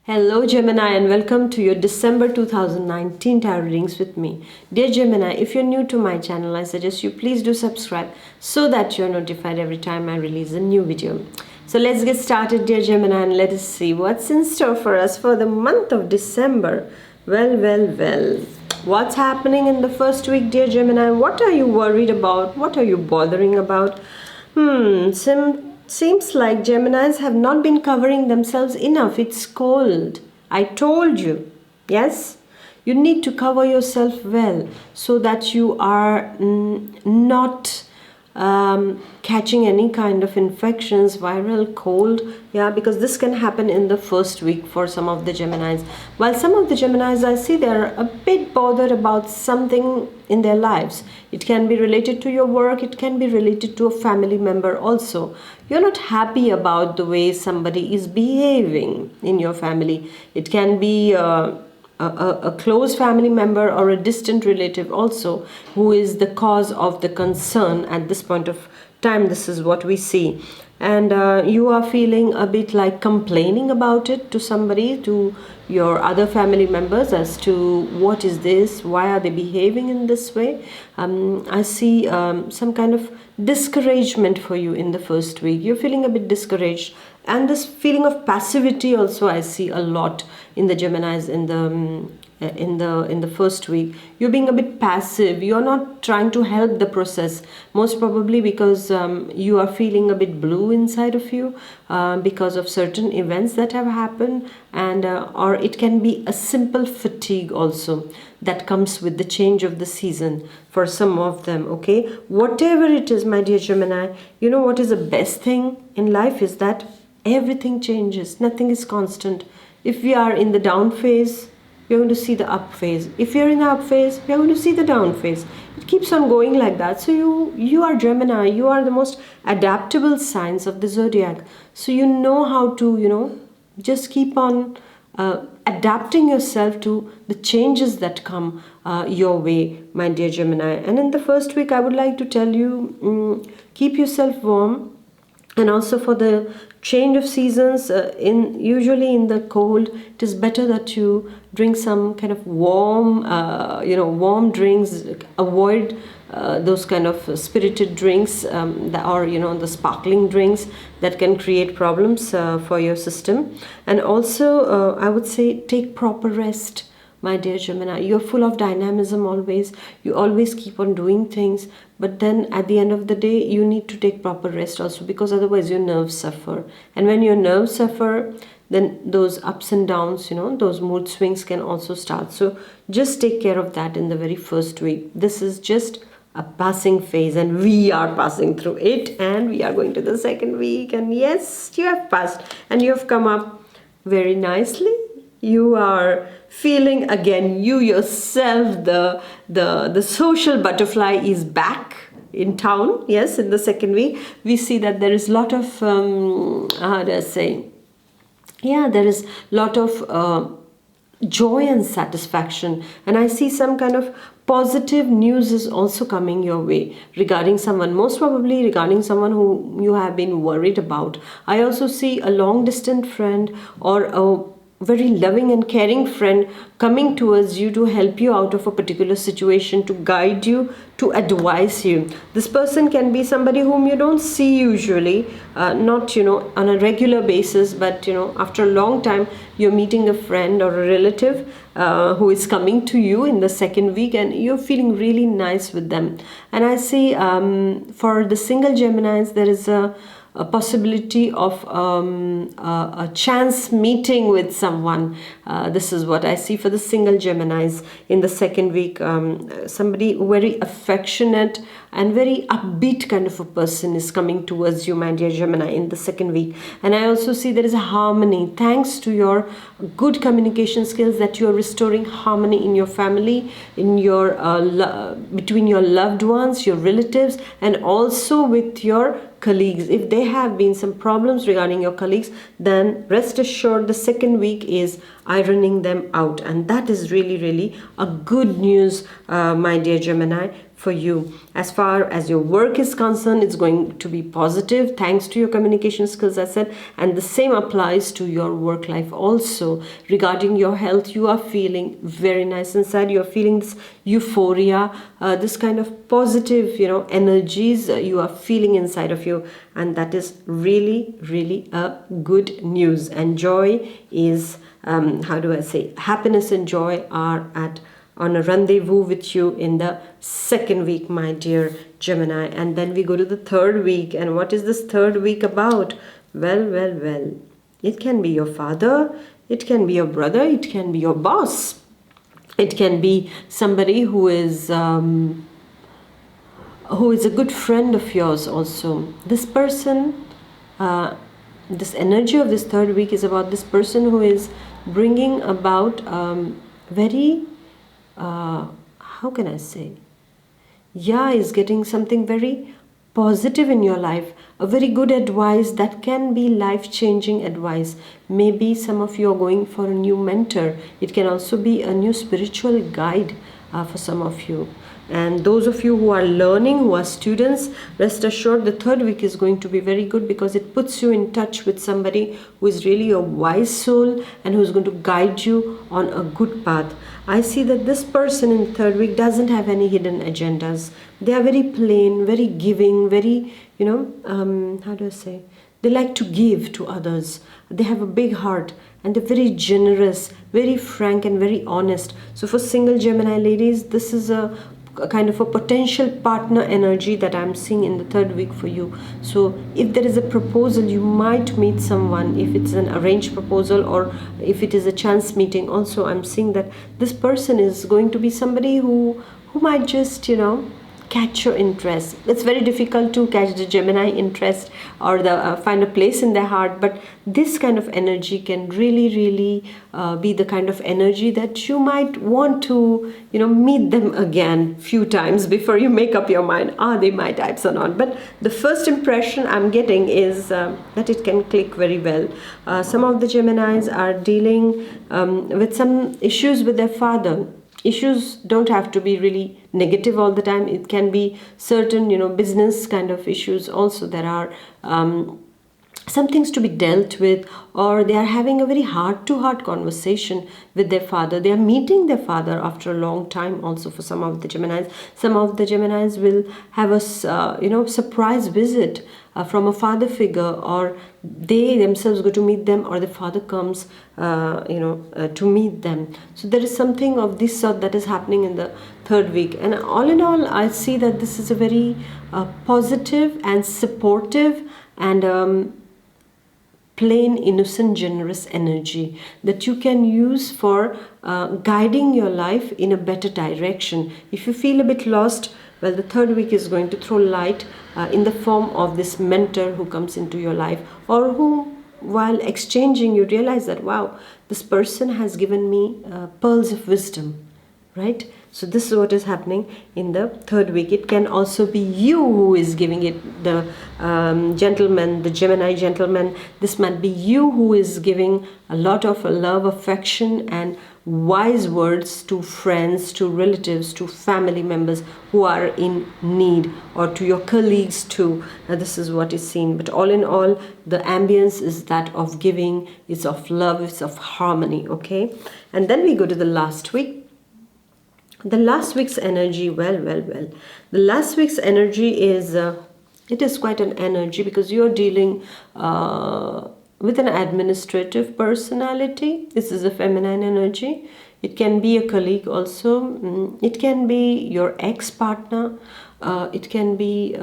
Hello Gemini and welcome to your December 2019 tarot readings with me. Dear Gemini, if you're new to my channel, I suggest you please do subscribe so that you're notified every time I release a new video. So let's get started, dear Gemini, and let us see what's in store for us for the month of December. Well. What's happening in the first week, dear Gemini? What are you worried about? What are you bothering about? Seems like Geminis have not been covering themselves enough. It's cold. I told you. Yes? You need to cover yourself well so that you are not catching any kind of infections, viral, cold. Yeah, because this can happen in the first week for some of the Geminis. While some of the Geminis, I see they're a bit bothered about something in their lives. It can be related to your work. It can be related to a family member also. You're not happy about the way somebody is behaving in your family. It can be a close family member or a distant relative also who is the cause of the concern at this point of time. This is what we see. And you are feeling a bit like complaining about it to somebody, to your other family members, as to what is this, why are they behaving in this way. I see some kind of discouragement for you in the first week. You're feeling a bit discouraged, and this feeling of passivity also I see a lot in the Geminis in the first week. You're being a bit passive. You're not trying to help the process, most probably because you are feeling a bit blue inside of you because of certain events that have happened, and or it can be a simple fatigue also that comes with the change of the season for some of them. Okay, whatever it is, my dear Gemini, you know what is the best thing in life is that everything changes. Nothing is constant. If we are in the down phase, we are going to see the up phase. If you're in the up phase, we are going to see the down phase. It keeps on going like that. So you are Gemini. You are the most adaptable signs of the zodiac. So you know how to, just keep on adapting yourself to the changes that come your way, my dear Gemini. And in the first week, I would like to tell you, keep yourself warm. And also for the change of seasons, usually in the cold, it is better that you drink some kind of warm, warm drinks. Avoid those kind of spirited drinks or the sparkling drinks that can create problems for your system. And also, I would say take proper rest. My dear Gemini, you're full of dynamism always. You always keep on doing things. But then at the end of the day, you need to take proper rest also, because otherwise your nerves suffer. And when your nerves suffer, then those ups and downs, those mood swings can also start. So just take care of that in the very first week. This is just a passing phase, and we are passing through it, and we are going to the second week. And yes, you have passed and you have come up very nicely. You are feeling again, you yourself, the social butterfly is back in town. Yes, in the second week we see that there is a lot of there is a lot of joy and satisfaction, and I see some kind of positive news is also coming your way regarding someone, most probably regarding someone who you have been worried about. I also see a long distant friend or a very loving and caring friend coming towards you to help you out of a particular situation, to guide you, to advise you. This person can be somebody whom you don't see usually, not on a regular basis, but after a long time you're meeting a friend or a relative who is coming to you in the second week, and you're feeling really nice with them. And I see for the single Geminis, there is a possibility of a chance meeting with someone. This is what I see for the single Geminis in the second week. Somebody very affectionate and very upbeat kind of a person is coming towards you, my dear Gemini, in the second week. And I also see there is a harmony, thanks to your good communication skills, that you are restoring harmony in your family, in your between your loved ones, your relatives, and also with your colleagues. If there have been some problems regarding your colleagues, then rest assured the second week is ironing them out, and that is really a good news, my dear Gemini, for you. As far as your work is concerned, it's going to be positive thanks to your communication skills, I said, and the same applies to your work life also. Regarding your health, you are feeling very nice inside. You are feeling this euphoria, this kind of positive, energies you are feeling inside of you, and that is really, really a good news. And joy is, happiness and joy are on a rendezvous with you in the second week, my dear Gemini. And then we go to the third week. And what is this third week about? Well. It can be your father, it can be your brother, it can be your boss. It can be somebody who is a good friend of yours also. This person, this energy of this third week is about this person who is bringing about very, is getting something very positive in your life, a very good advice that can be life-changing advice. Maybe some of you are going for a new mentor. It can also be a new spiritual guide for some of you. And those of you who are learning, who are students, rest assured the third week is going to be very good, because it puts you in touch with somebody who is really a wise soul and who is going to guide you on a good path. I see that this person in the third week doesn't have any hidden agendas. They are very plain, very giving, very, they like to give to others. They have a big heart and they're very generous, very frank and very honest. So for single Gemini ladies, this is a kind of a potential partner energy that I'm seeing in the third week for you. So if there is a proposal, you might meet someone, if it's an arranged proposal or if it is a chance meeting. Also, I'm seeing that this person is going to be somebody who might just, catch your interest. It's very difficult to catch the Gemini interest or find a place in their heart, but this kind of energy can really, really be the kind of energy that you might want to, meet them again few times before you make up your mind, they my types or not. But the first impression I'm getting is that it can click very well. Some of the Geminis are dealing with some issues with their father. Issues don't have to be really negative all the time. It can be certain, business kind of issues also. There are some things to be dealt with, or they are having a very heart-to-heart conversation with their father. They are meeting their father after a long time also for some of the Geminis. Some of the Geminis will have a, surprise visit from a father figure, or they themselves go to meet them, or the father comes, to meet them. So there is something of this sort that is happening in the third week. And all in all, I see that this is a very positive and supportive and plain, innocent, generous energy that you can use for guiding your life in a better direction. If you feel a bit lost, well, the third week is going to throw light in the form of this mentor who comes into your life, or who, while exchanging, you realize that, wow, this person has given me pearls of wisdom, right? So this is what is happening in the third week. It can also be you who is giving it, the gentleman, the Gemini gentleman. This might be you who is giving a lot of love, affection and wise words to friends, to relatives, to family members who are in need, or to your colleagues too. Now this is what is seen. But all in all, the ambience is that of giving, it's of love, it's of harmony, okay? And then we go to the last week. The last week's energy, well. The last week's energy is, it is quite an energy, because you're dealing with an administrative personality. This is a feminine energy. It can be a colleague also. It can be your ex-partner. It can be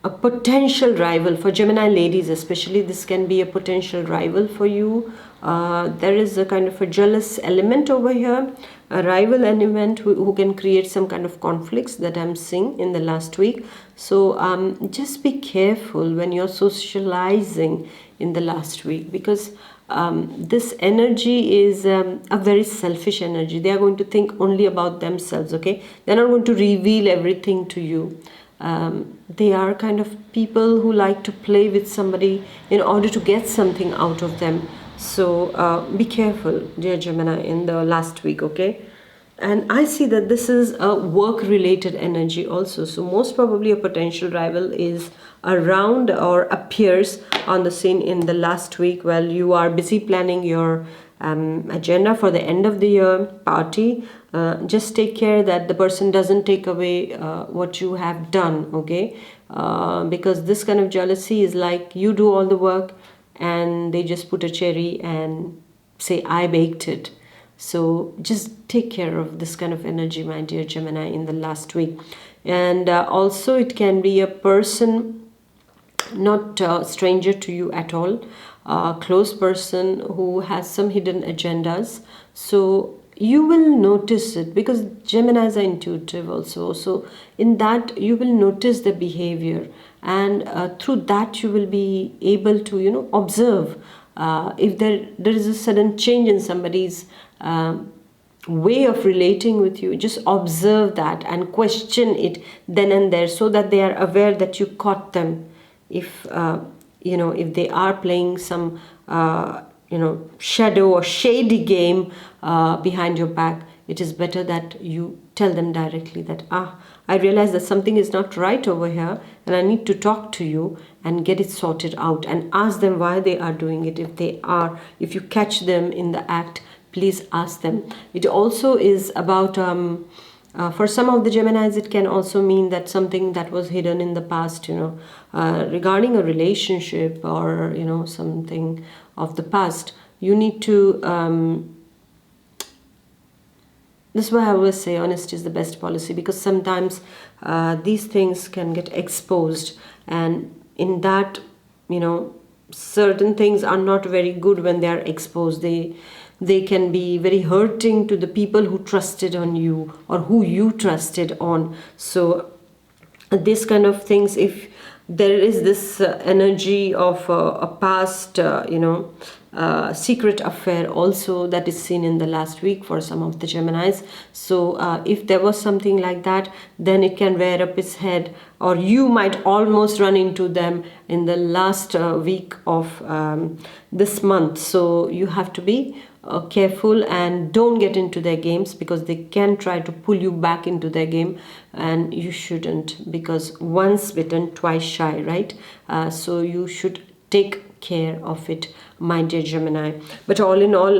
a potential rival for Gemini ladies especially. This can be a potential rival for you. There is a kind of a jealous element over here, a rival element who can create some kind of conflicts that I'm seeing in the last week. So just be careful when you're socializing in the last week, because this energy is a very selfish energy. They are going to think only about themselves, okay? They're not going to reveal everything to you. They are kind of people who like to play with somebody in order to get something out of them. So be careful, dear Gemini, in the last week, okay? And I see that this is a work related energy also. So most probably a potential rival is around or appears on the scene in the last week while you are busy planning your agenda for the end of the year party. Just take care that the person doesn't take away what you have done, okay? Because this kind of jealousy is like you do all the work and they just put a cherry and say, I baked it. So just take care of this kind of energy, my dear Gemini, in the last week. And also it can be a person, not a stranger to you at all, a close person who has some hidden agendas. So you will notice it because Geminis are intuitive also. So in that you will notice the behavior, and through that you will be able to, you know, observe if there is a sudden change in somebody's way of relating with you. Just observe that and question it then and there, so that they are aware that you caught them. If you know, if they are playing some you know, shadow or shady game behind your back, it is better that you tell them directly that I realize that something is not right over here and I need to talk to you and get it sorted out, and ask them why they are doing it. If you catch them in the act, please ask them. It also is about for some of the Geminis, it can also mean that something that was hidden in the past, you know, regarding a relationship or, you know, something of the past, you need to that's why I always say honesty is the best policy, because sometimes these things can get exposed, and in that, you know, certain things are not very good when they are exposed. They can be very hurting to the people who trusted on you or who you trusted on. So this kind of things, if there is this energy of a past, you know, secret affair also that is seen in the last week for some of the Geminis. So if there was something like that, then it can rear up its head, or you might almost run into them in the last week of this month. So you have to be careful and don't get into their games, because they can try to pull you back into their game, and you shouldn't, because once bitten twice shy, right? So you should take care of it, my dear Gemini. But all in all,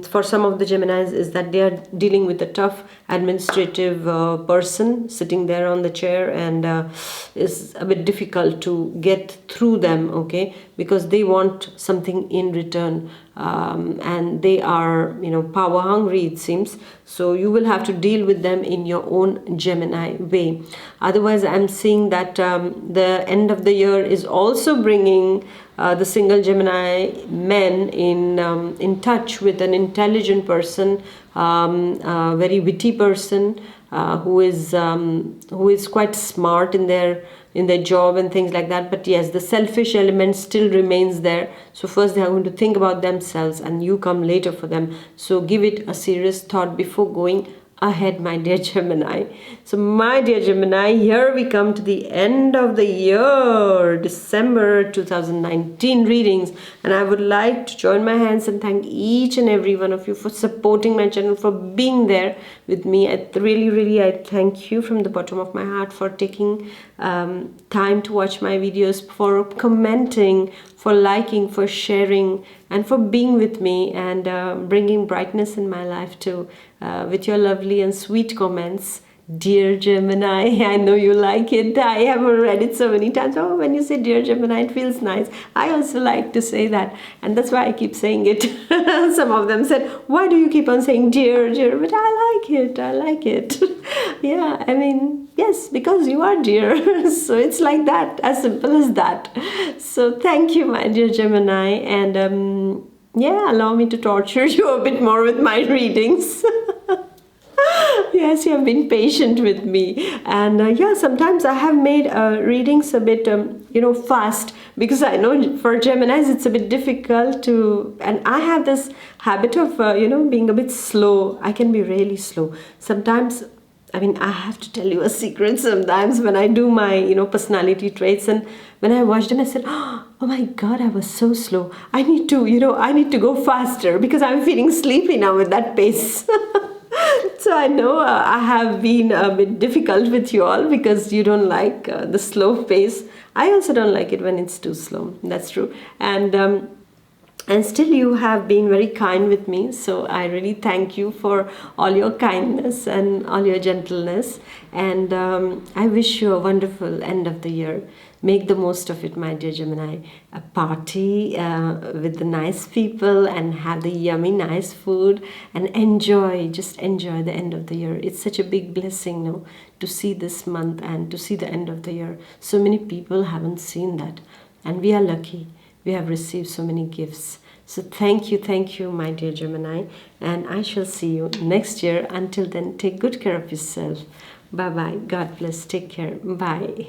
for some of the Geminis, is that they are dealing with a tough administrative person sitting there on the chair, and is a bit difficult to get through them, okay, because they want something in return, and they are, you know, power hungry, it seems. So you will have to deal with them in your own Gemini way. Otherwise, I'm seeing that the end of the year is also bringing the single Gemini men in touch with an intelligent person, a very witty person, who is quite smart in their job and things like that. But yes, the selfish element still remains there. So first they are going to think about themselves, and you come later for them. So give it a serious thought before going ahead, my dear Gemini. So my dear Gemini, here we come to the end of the year, December 2019 readings, and I would like to join my hands and thank each and every one of you for supporting my channel, for being there with me. I thank you from the bottom of my heart for taking time to watch my videos, for commenting, for liking, for sharing, and for being with me and bringing brightness in my life too, with your lovely and sweet comments. Dear Gemini, I know you like it. I have read it so many times. Oh, when you say Dear Gemini, it feels nice. I also like to say that, and that's why I keep saying it. Some of them said, why do you keep on saying dear, dear? But I like it. Yeah, I mean, yes, because you are dear. So it's like that, as simple as that. So thank you, my dear Gemini, and yeah, allow me to torture you a bit more with my readings. Yes, you have been patient with me, and yeah, sometimes I have made readings a bit fast, because I know for Geminis it's a bit difficult to, and I have this habit of being a bit slow. I can be really slow sometimes. I mean, I have to tell you a secret. Sometimes when I do my personality traits, and when I watched them, I said, oh my God, I was so slow. I need to go faster, because I'm feeling sleepy now with that pace. So I know I have been a bit difficult with you all because you don't like the slow pace. I also don't like it when it's too slow. That's true. And still you have been very kind with me, so I really thank you for all your kindness and all your gentleness. And I wish you a wonderful end of the year. Make the most of it, my dear Gemini. A party with the nice people and have the yummy nice food and enjoy, just enjoy the end of the year. It's such a big blessing, no, to see this month and to see the end of the year. So many people haven't seen that, and we are lucky. We have received so many gifts. So thank you, my dear Gemini. And I shall see you next year. Until then, take good care of yourself. Bye-bye. God bless. Take care. Bye.